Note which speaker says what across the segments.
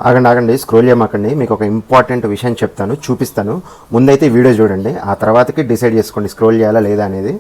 Speaker 1: ఆగండి ఆగండి, స్క్రోల్ చేయమాకండి. మీకు ఒక ఇంపార్టెంట్ విషయం చెప్తాను, చూపిస్తాను. ముందైతే వీడియో చూడండి, ఆ తర్వాతకి డిసైడ్ చేసుకోండి స్క్రోల్ చేయాలా లేదా అనేది.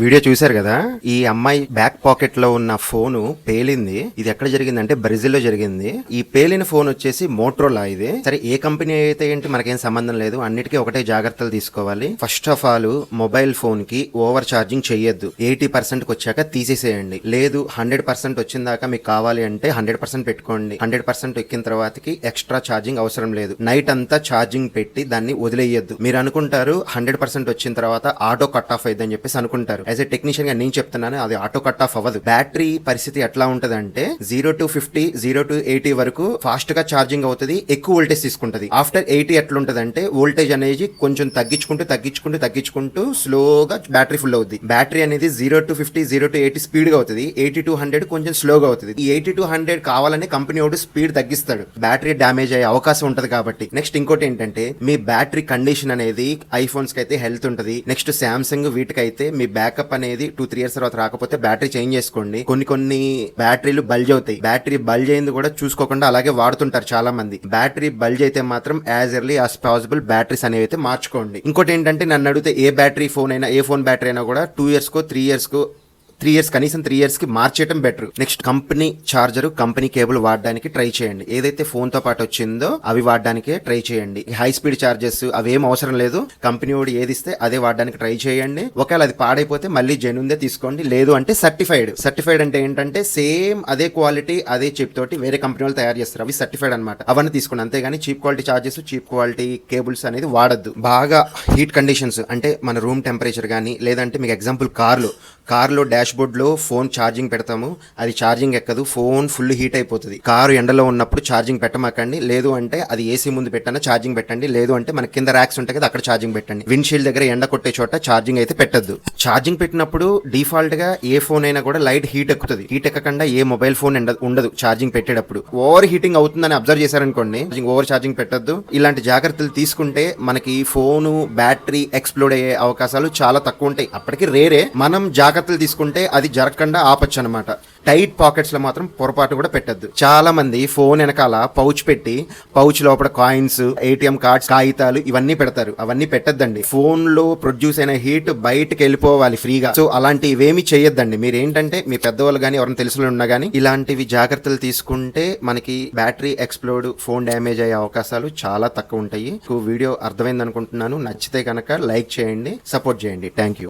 Speaker 1: వీడియో చూశారు కదా, ఈ అమ్మాయి బ్యాక్ పాకెట్ లో ఉన్న ఫోన్ పేలింది. ఇది ఎక్కడ జరిగిందంటే బ్రెజిల్ లో జరిగింది. ఈ పేలిన ఫోన్ వచ్చేసి మోటరోలా. ఇది సరే ఏ కంపెనీ అయితే ఏంటి మనకేం సంబంధం లేదు, అన్నిటికీ ఒకటే జాగ్రత్తలు తీసుకోవాలి. First of all mobile phone కి ఓవర్ ఛార్జింగ్ చెయ్యొద్దు. 80% వచ్చాక తీసేసేయండి. లేదు 100% వచ్చిన దాకా మీకు కావాలి అంటే 100% పెట్టుకోండి. 100% ఎక్కిన తర్వాతకి ఎక్స్ట్రా ఛార్జింగ్ అవసరం లేదు. నైట్ అంతా ఛార్జింగ్ పెట్టి దాన్ని వదిలేయద్దు. మీరు అనుకుంటారు 100% వచ్చిన తర్వాత ఆటో కట్ ఆఫ్ అయ్యిందని చెప్పేసి అనుకుంటారు. యాజ్ ఎ టెక్నీషియన్ గా నేను చెప్తున్నాను, అది ఆటో కట్ ఆఫ్ అవ్వదు. బ్యాటరీ పరిస్థితి ఎట్లా ఉంటది అంటే 0 to 50, 0 to 80 వరకు ఫాస్ట్ గా ఛార్జింగ్ అవుతుంది, ఎక్కువ వోల్టేజ్ తీసుకుంటది. ఆఫ్టర్ 80 ఎట్లుంటది అంటే వోల్టేజ్ అనేది కొంచెం తగ్గించుకుంటూ స్లోగా బ్యాటరీ ఫుల్ అవుతుంది. బ్యాటరీ అనేది 0 to 50, 0 to 80 స్పీడ్ గా అవుతుంది. 80 to 100 కొంచెం స్లోగా అవుతుంది. ఈ 80 to 100 కావాలని కంపెనీ వాడు స్పీడ్ తగ్గిస్తాడు, బ్యాటరీ డ్యామేజ్ అయ్యే అవకాశం ఉంటది కాబట్టి. నెక్స్ట్ ఇంకోటి ఏంటంటే మీ బ్యాటరీ కండిషన్ అనేది ఐఫోన్స్ కి అయితే హెల్త్ ఉంటది. నెక్స్ట్ శాంసంగ్ వీటికైతే మీ బ్యాకప్ అనేది 2-3 years తర్వాత రాకపోతే బ్యాటరీ చేంజ్ చేసుకోండి. కొన్ని బ్యాటరీలు బల్జ్ అవుతాయి. బ్యాటరీ బల్జ్ అయింది కూడా చూసుకోకుండా అలాగే వాడుతుంటారు చాలా మంది. బ్యాటరీ బల్జ్ అయితే మాత్రం as early as possible batteries అనేవి అయితే మార్చుకోండి. ఇంకోటి ఏంటంటే నన్ను అడిగితే ఏ బ్యాటరీ ఫోన్ అయినా, ఏ ఫోన్ బ్యాటరీ అయినా కూడా 2 years కో 3 years కో, 3 years కనీసం 3 years కి మార్చేయడం better. Next company charger, company cable వాడడానికి ట్రై చేయండి. ఏదైతే ఫోన్ తో పాటు వచ్చిందో అవి వాడడానికి ట్రై చేయండి. హై స్పీడ్ చార్జెస్ అవేం అవసరం లేదు. కంపెనీ వాడు ఏది ఇస్తే అదే వాడడానికి ట్రై చేయండి. ఒకవేళ అది పాడైపోతే మళ్ళీ జెన్యూన్దే తీసుకోండి. లేదు అంటే సర్టిఫైడ్ అంటే ఏంటంటే సేమ్ అదే క్వాలిటీ అదే చిప్ తోటి వేరే కంపెనీ వాళ్ళు తయారు చేస్తారు, అవి సర్టిఫైడ్ అనమాట. అవన్నీ తీసుకోండి. అంతేగాని cheap quality charges, cheap quality cables అనేది వాడద్దు. బాగా హీట్ కండిషన్స్ అంటే మన రూమ్ టెంపరేచర్ కానీ, లేదంటే మీకు ఎగ్జాంపుల్ కార్లో డాష్ బోర్డ్ లో ఫోన్ ఛార్జింగ్ పెడతాము, అది ఛార్జింగ్ ఎక్కదు, ఫోన్ ఫుల్ హీట్ అయిపోతుంది. కారు ఎండలో ఉన్నప్పుడు ఛార్జింగ్ పెట్టమాకండి. లేదు అంటే అది ఏసీ ముందు పెట్టాను ఛార్జింగ్ పెట్టండి. లేదు అంటే మన కింద ర్యాక్స్ ఉంటాయి కదా, అక్కడ ఛార్జింగ్ పెట్టండి. విండ్షీల్డ్ దగ్గర ఎండ కొట్టే చోట ఛార్జింగ్ అయితే పెట్టద్దు. ఛార్జింగ్ పెట్టినప్పుడు డిఫాల్ట్ గా ఏ ఫోన్ అయినా కూడా లైట్ హీట్ ఎక్కుతుంది. హీట్ ఎక్కకుండా ఏ మొబైల్ ఫోన్ ఉండదు ఛార్జింగ్ పెట్టేటప్పుడు. ఓవర్ హీటింగ్ అవుతుందని అబ్జర్వ్ చేశారనుకోండి, ఓవర్ ఛార్జింగ్ పెట్టద్దు. ఇలాంటి జాగ్రత్తలు తీసుకుంటే మనకి ఫోను బ్యాటరీ ఎక్స్ప్లోడ్ అయ్యే అవకాశాలు చాలా తక్కువ ఉంటాయి. అప్పటికి రేరే, మనం జాగ్రత్తలు తీసుకుంటే అది జరగకుండా ఆపచ్చు అనమాట. టైట్ పాకెట్స్ లో మాత్రం పొరపాటు కూడా పెట్టద్దు. చాలా మంది ఫోన్ వెనకాల పౌచ్ పెట్టి, పౌచ్ లోపల కాయిన్స్, ఏటీఎం కార్డ్స్, కాగితాలు ఇవన్నీ పెడతారు. అవన్నీ పెట్టద్దండి. ఫోన్ లో ప్రొడ్యూస్ అయిన హీట్ బయటకు వెళ్ళిపోవాలి ఫ్రీగా. సో అలాంటివి ఇవేమి చేయొద్దండి. మీరు ఏంటంటే మీ పెద్దవాళ్ళు కానీ ఎవరైనా తెలిసిన ఉన్నా కానీ ఇలాంటివి జాగ్రత్తలు తీసుకుంటే మనకి బ్యాటరీ ఎక్స్ప్లోడ్, ఫోన్ డ్యామేజ్ అయ్యే అవకాశాలు చాలా తక్కువ ఉంటాయి. వీడియో అర్థమైంది అనుకుంటున్నాను. నచ్చితే కనుక లైక్ చేయండి, సపోర్ట్ చేయండి. Thank you.